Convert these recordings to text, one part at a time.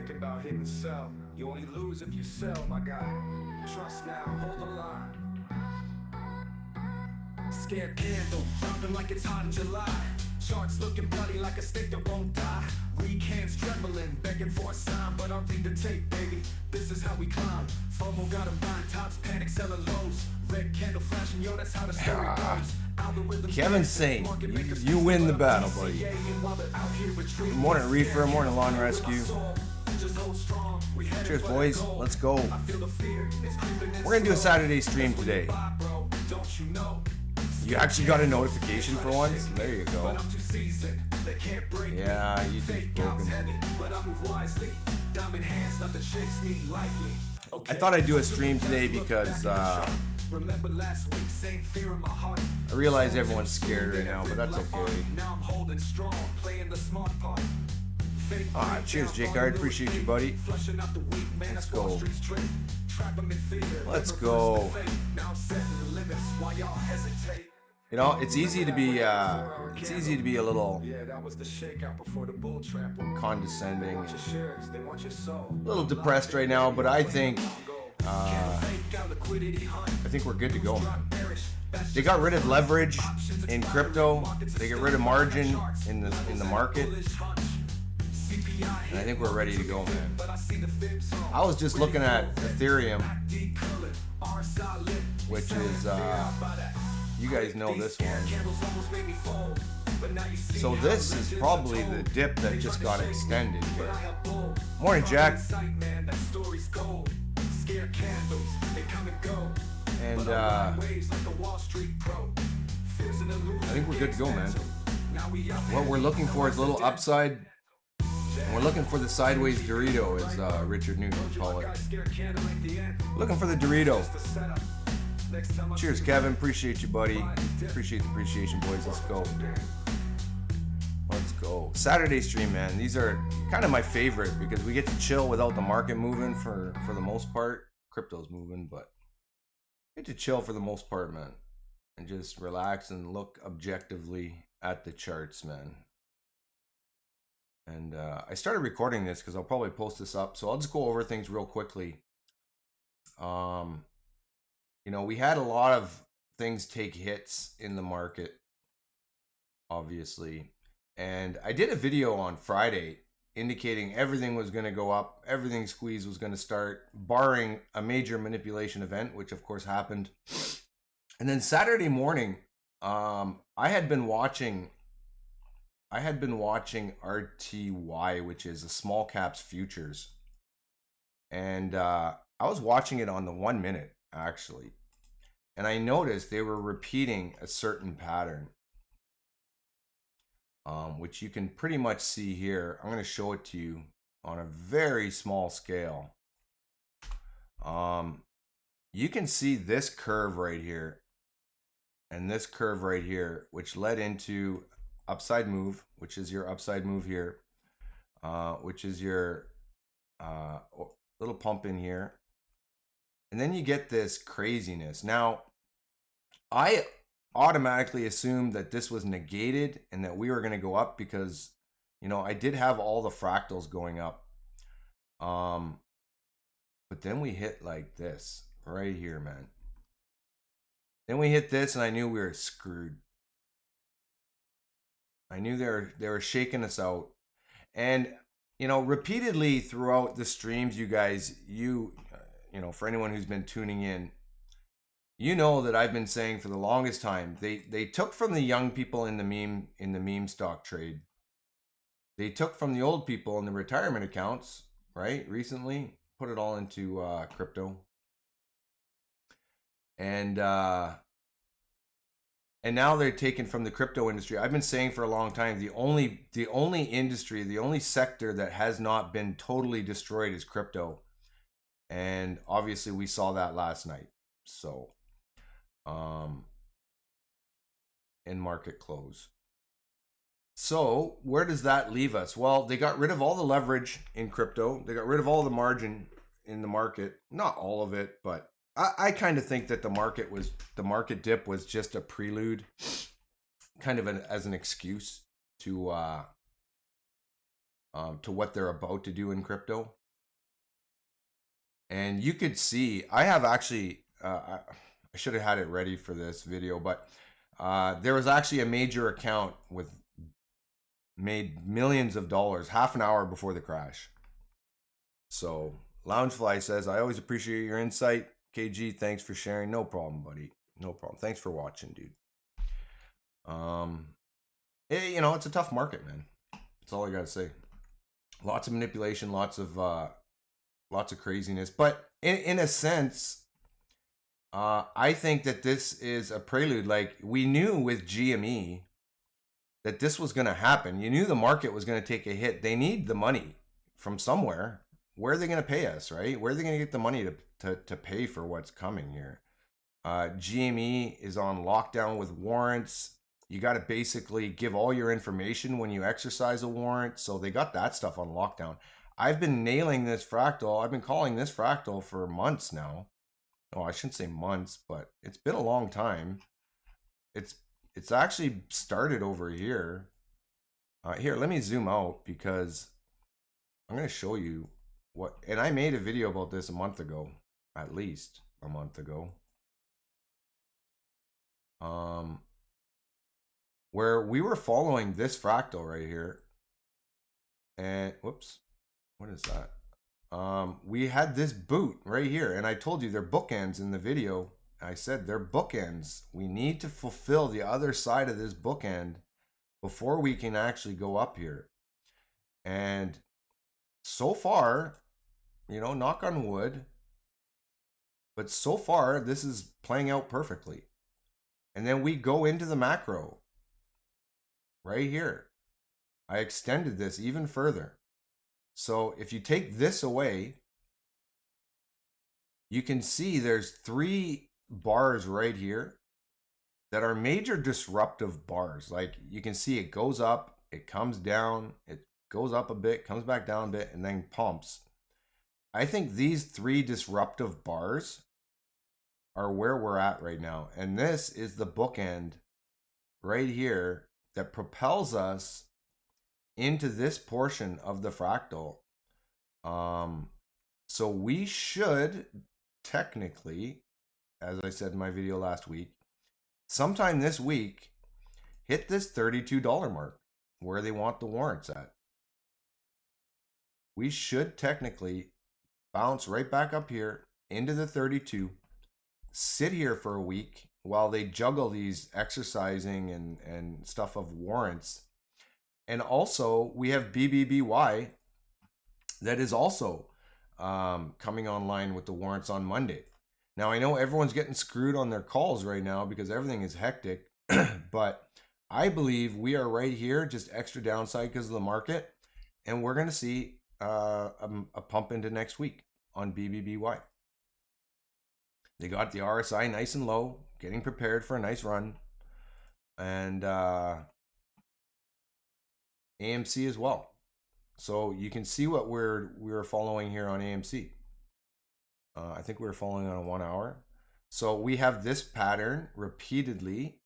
think about hitting sell. You only lose if you sell, my guy. Trust now, hold the line. Scared candle, dropping like it's hot in July. Charts looking bloody like a steak that won't die. Weak hands trembling, begging for a sign, but I'll read the tape, baby. This is how we climb. FOMO got 'em buying tops, panic selling lows. Red candle flashing, yo, that's how the story goes. Kevin's saying, you win the battle, buddy. Good morning, Reefer. Morning, Lawn Rescue. Cheers, boys. Let's go. We're going to do a Saturday stream today. You actually got a notification for once? There you go. Yeah, YouTube's broken. I thought I'd do a stream today because I realize everyone's scared right now, but that's okay. Cheers, Jake. I appreciate you, buddy. Let's go. Let's go. You know, it's easy to be a little condescending, a little depressed right now, but I think we're good to go, man. They got rid of leverage in crypto. They get rid of margin in the market. And I think we're ready to go, man. I was just looking at Ethereum, which is, you guys know this one. So this is probably the dip that just got extended here. Morning, Jack. And I think we're good to go, man. What we're looking for is a little upside. And we're looking for the sideways Dorito, as Richard Newton would call it. Looking for the Dorito. Cheers, Kevin. Appreciate you, buddy. Appreciate the appreciation, boys. Let's go. Let's go. Saturday stream, man. These are kind of my favorite because we get to chill without the market moving for the most part. Crypto's moving, but get to chill for the most part, man. And just relax and look objectively at the charts, man. And I started recording this because I'll probably post this up. So I'll just go over things real quickly. You know, we had a lot of things take hits in the market, obviously. And I did a video on Friday indicating everything was going to go up, everything squeeze was going to start, barring a major manipulation event, which of course happened. And then Saturday morning, I had been watching RTY, which is a small caps futures. And I was watching it on the 1 minute, actually. And I noticed they were repeating a certain pattern, which you can pretty much see here. I'm going to show it to you on a very small scale. You can see this curve right here and this curve right here, which led into upside move, which is your upside move here, which is your little pump in here. And then you get this craziness. Now, I automatically assumed that this was negated and that we were going to go up because, you know, I did have all the fractals going up. But then we hit like this right here, man. Then we hit this and I knew we were screwed. I knew they were shaking us out. And, you know, repeatedly throughout the streams, you guys, you know, for anyone who's been tuning in, you know that I've been saying for the longest time, they took from the young people in the meme stock trade. They took from the old people in the retirement accounts, right? Recently, put it all into crypto. And now they're taken from the crypto industry. I've been saying for a long time, the only industry, the only sector that has not been totally destroyed is crypto. And obviously we saw that last night. So, in market close. So where does that leave us? Well, they got rid of all the leverage in crypto. They got rid of all the margin in the market. Not all of it, but I kind of think that the market dip was just a prelude, kind of as an excuse to to what they're about to do in crypto. And you could see, I have actually, I should have had it ready for this video, but there was actually a major account with made millions of dollars half an hour before the crash. So Loungefly says, I always appreciate your insight. KG, thanks for sharing. No problem, buddy. No problem. Thanks for watching, dude. It's a tough market, man. That's all I gotta say. Lots of manipulation, lots of craziness, but in a sense, I think that this is a prelude. Like, we knew with GME that this was going to happen. You knew the market was going to take a hit. They need the money from somewhere. Where are they going to pay us, right? Where are they going to get the money to pay for what's coming here? GME is on lockdown with warrants. You got to basically give all your information when you exercise a warrant. So they got that stuff on lockdown. I've been nailing this fractal. I've been calling this fractal for months now. Oh, I shouldn't say months, but it's been a long time. It's actually started over here. Here, let me zoom out because I'm going to show you what, and I made a video about this a month ago, at least a month ago. Where we were following this fractal right here. And whoops, what is that? We had this boot right here, and I told you they're bookends in the video. I said they're bookends. We need to fulfill the other side of this bookend before we can actually go up here. And so far, knock on wood, but so far this is playing out perfectly. And then we go into the macro right here. I extended this even further. So if you take this away, you can see there's 3 bars right here that are major disruptive bars. Like, you can see it goes up, it comes down, it goes up a bit, comes back down a bit, and then pumps. I think these 3 disruptive bars are where we're at right now. And this is the bookend right here that propels us into this portion of the fractal. So we should technically, as I said in my video last week, sometime this week, hit this $32 mark where they want the warrants at. We should technically bounce right back up here into the 32, sit here for a week while they juggle these exercising and stuff of warrants. And also we have BBBY that is also coming online with the warrants on Monday. Now, I know everyone's getting screwed on their calls right now because everything is hectic, but I believe we are right here, just extra downside because of the market, and we're going to see a pump into next week on BBBY. They got the RSI nice and low, getting prepared for a nice run, and AMC as well. So you can see what we're following here on AMC. I think we're following on a 1 hour. So we have this pattern repeatedly.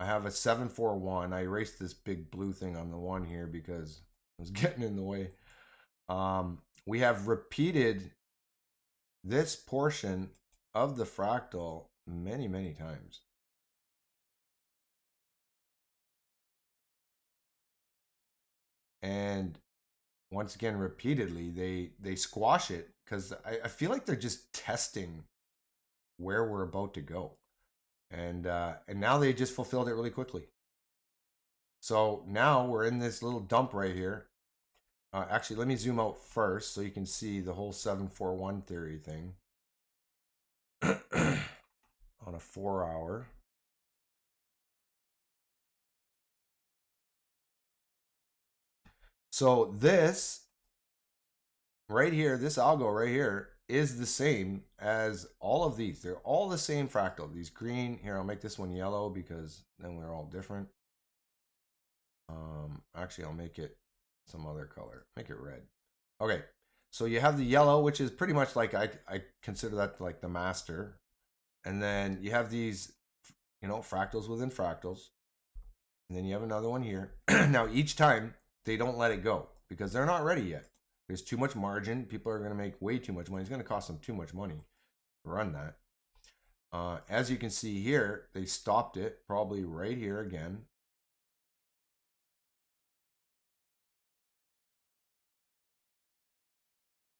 I have a 741. I erased this big blue thing on the 1 here because it was getting in the way. We have repeated this portion of the fractal many, many times. And once again, repeatedly, they squash it because I feel like they're just testing where we're about to go. And now they just fulfilled it really quickly. So now we're in this little dump right here. Actually, let me zoom out first so you can see the whole 741 theory thing on a 4 hour. So this right here, this algo right here is the same as all of these. They're all the same fractal. These green, here, I'll make this one yellow because then we're all different. Actually, I'll make it some other color. Make it red. Okay, so you have the yellow, which is pretty much like, I consider that like the master. And then you have these, fractals within fractals. And then you have another one here. Now, each time, they don't let it go because they're not ready yet. There's too much margin. People are going to make way too much money. It's going to cost them too much money to run that. As you can see here, they stopped it probably right here again.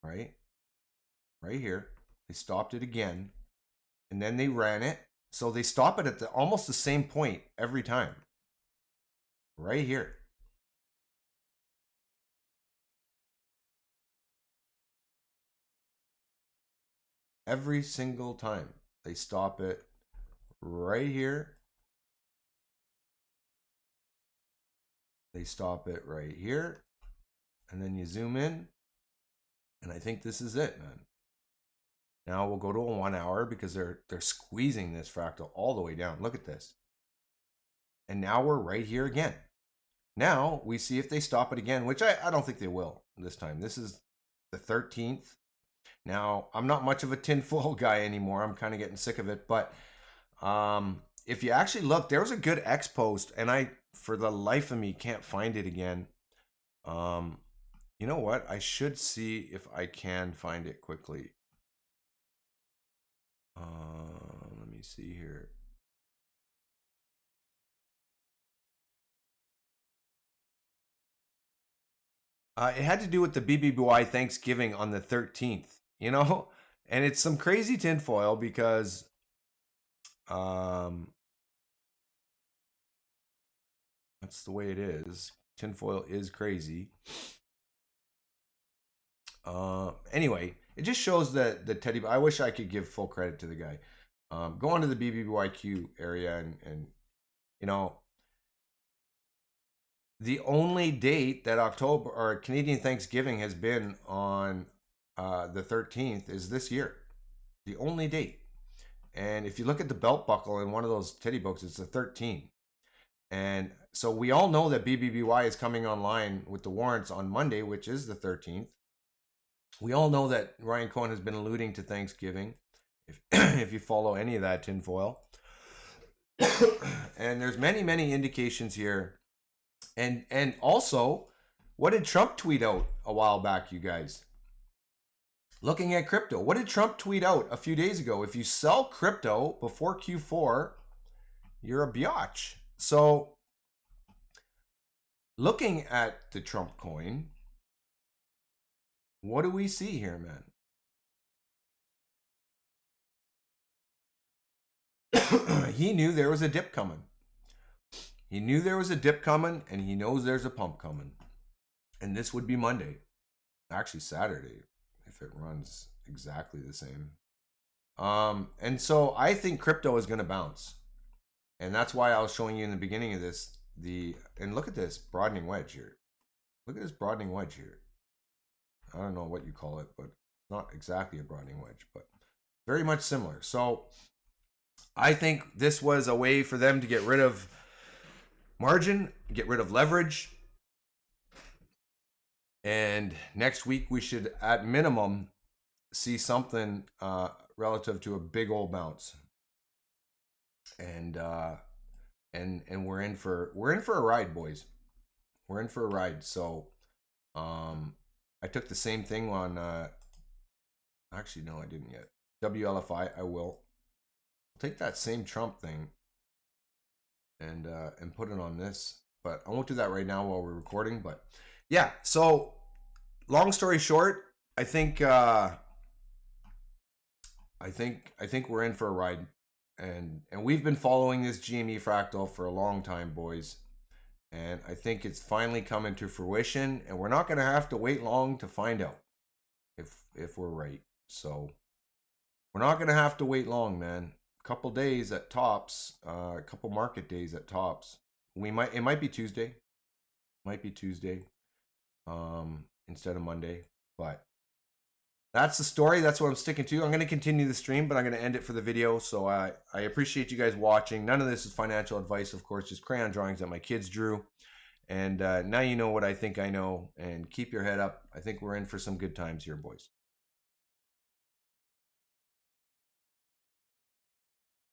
Right here. They stopped it again. And then they ran it. So they stop it at almost the same point every time. Right here. Every single time. They stop it right here. They stop it right here. And then you zoom in. And I think this is it, man. Now we'll go to a 1 hour because they're squeezing this fractal all the way down. Look at this. And now we're right here again. Now we see if they stop it again, which I don't think they will this time. This is the 13th. Now, I'm not much of a tinfoil guy anymore. I'm kind of getting sick of it. But if you actually look, there was a good X post, and I, for the life of me, can't find it again. You know what? I should see if I can find it quickly. Let me see here. It had to do with the BBY Thanksgiving on the 13th, you know? And it's some crazy tinfoil because that's the way it is. Tinfoil is crazy. Anyway, it just shows that the teddy. I wish I could give full credit to the guy. Go onto the BBYQ area and you know, the only date that October or Canadian Thanksgiving has been on the 13th is this year. The only date. And if you look at the belt buckle in one of those teddy books, it's the 13th. And so we all know that BBBY is coming online with the warrants on Monday, which is the 13th. We all know that Ryan Cohen has been alluding to Thanksgiving, if you follow any of that tinfoil. And there's many indications here. And also, what did Trump tweet out a while back, you guys? Looking at crypto, what did Trump tweet out a few days ago? If you sell crypto before Q4, you're a biatch. So, looking at the Trump coin, what do we see here, man? He knew there was a dip coming. He knew there was a dip coming, and he knows there's a pump coming. And this would be Monday. Actually, Saturday, if it runs exactly the same. And so I think crypto is going to bounce. And that's why I was showing you in the beginning of this, and look at this broadening wedge here. Look at this broadening wedge here. I don't know what you call it, but it's not exactly a broadening wedge, but very much similar. So I think this was a way for them to get rid of margin, get rid of leverage. And next week we should, at minimum, see something relative to a big old bounce. And we're in for a ride, boys. We're in for a ride. So I took the same thing on actually no, I didn't yet. WLFI, I will. I'll take that same Trump thing and put it on this, but I won't do that right now while we're recording. But yeah, so long story short, I think we're in for a ride, and we've been following this GME fractal for a long time, boys, and I think it's finally coming to fruition, and we're not going to have to wait long to find out if we're right. So we're not going to have to wait long, man. Couple days at tops, a couple market days at tops. It might be Tuesday. Instead of Monday, but that's the story. That's what I'm sticking to. I'm going to continue the stream, but I'm going to end it for the video. So I appreciate you guys watching. None of this is financial advice, of course, just crayon drawings that my kids drew. And now you know what I think I know, and keep your head up. I think we're in for some good times here, boys.